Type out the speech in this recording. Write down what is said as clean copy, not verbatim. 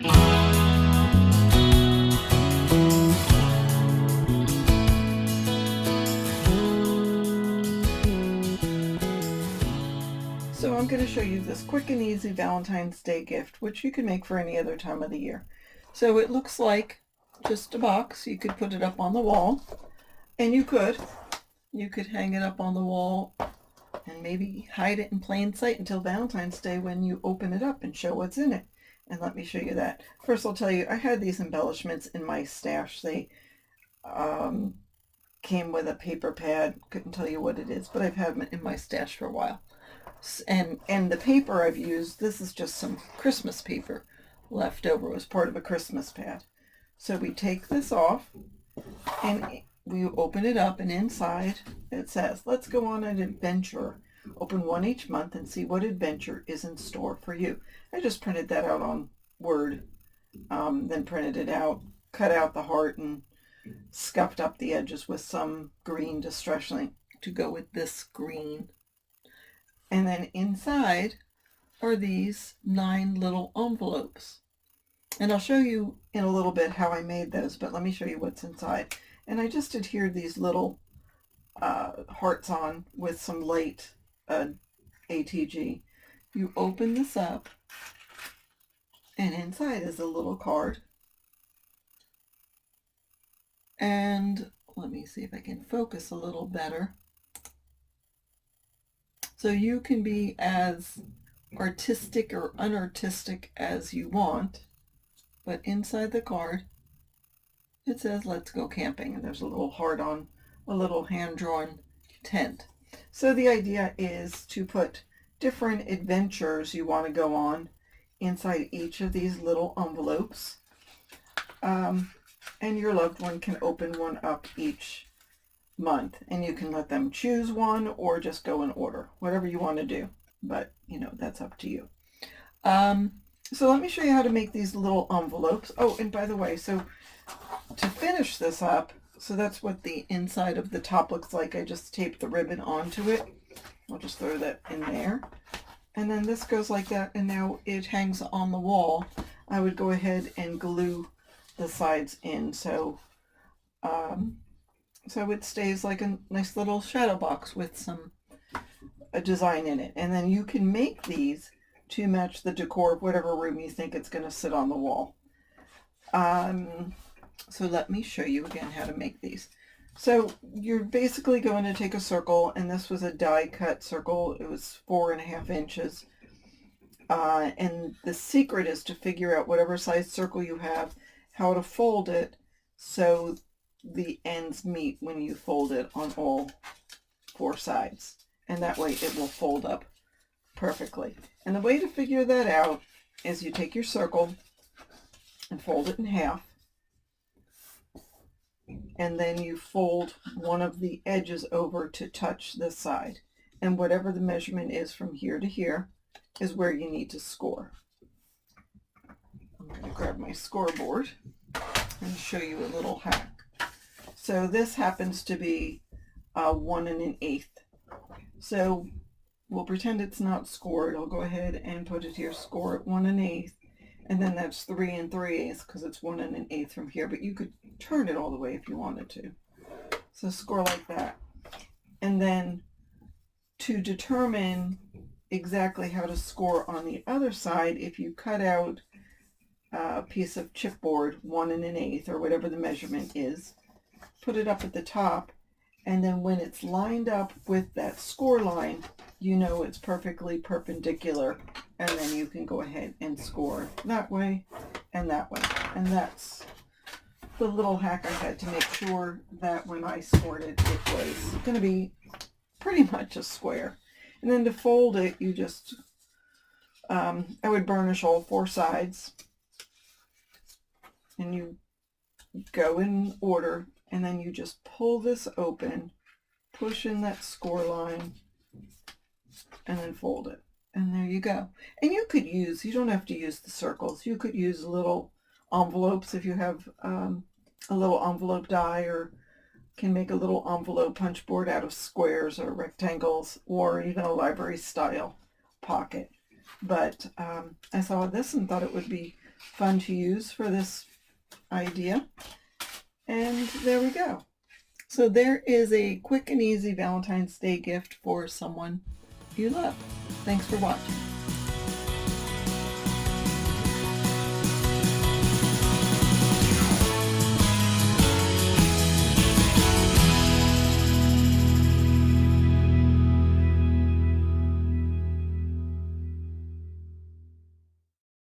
So I'm going to show you this quick and easy Valentine's Day gift, which you can make for any other time of the year. So it looks like just a box. You could put it up on the wall, and you could hang it up on the wall and maybe hide it in plain sight until Valentine's Day when you open it up and show what's in it. And let me show you that. First, I'll tell you, I had these embellishments in my stash. They came with a paper pad. Couldn't tell you what it is, but I've had them in my stash for a while. And the paper I've used, this is just some Christmas paper left over. It was part of a Christmas pad. So we take this off and we open it up, and inside it says, let's go on an adventure. Open one each month and see what adventure is in store for you. I just printed that out on Word, then printed it out, cut out the heart, and scuffed up the edges with some green distress ink to go with this green. And then inside are these 9 little envelopes. And I'll show you in a little bit how I made those, but let me show you what's inside. And I just adhered these little hearts on with some light ATG. You open this up, and inside is a little card. And let me see if I can focus a little better. So you can be as artistic or unartistic as you want, but inside the card it says, let's go camping, and there's a little heart on a little hand-drawn tent. So the idea is to put different adventures you want to go on inside each of these little envelopes, and your loved one can open one up each month, and you can let them choose one or just go in order, whatever you want to do, but that's up to you. So let me show you how to make these little envelopes. Oh, and by the way, so to finish this up, so that's what the inside of the top looks like. I just taped the ribbon onto it. I'll just throw that in there, and then this goes like that, and now it hangs on the wall. I would go ahead and glue the sides in, so it stays like a nice little shadow box with a design in it. And then you can make these to match the decor of whatever room you think it's going to sit on the wall. So let me show you again how to make these. So you're basically going to take a circle, and this was a die cut circle. It was 4.5 inches. And the secret is to figure out whatever size circle you have, how to fold it so the ends meet when you fold it on all 4 sides, and that way it will fold up perfectly. And the way to figure that out is you take your circle and fold it in half, and then you fold one of the edges over to touch this side, and whatever the measurement is from here to here is where you need to score. I'm going to grab my scoreboard and show you a little hack. So this happens to be 1 1/8. So we'll pretend it's not scored. I'll go ahead and put it here, score at 1 1/8, and then that's 3 3/8 because it's 1 1/8 from here. But you could turn it all the way if you wanted to. So score like that, and then to determine exactly how to score on the other side, if you cut out a piece of chipboard 1 1/8 or whatever the measurement is, put it up at the top, and then when it's lined up with that score line, it's perfectly perpendicular, and then you can go ahead and score that way and that way. And that's the little hack I had to make sure that when I scored it, it was going to be pretty much a square. And then to fold it, you just, I would burnish all 4 sides, and you go in order, and then you just pull this open, push in that score line, and then fold it. And there you go. And you don't have to use the circles. You could use little envelopes if you have a little envelope die, or can make a little envelope punch board out of squares or rectangles, or even a library style pocket. But I saw this and thought it would be fun to use for this idea. And there we go. So there is a quick and easy Valentine's Day gift for someone you love. Thanks for watching.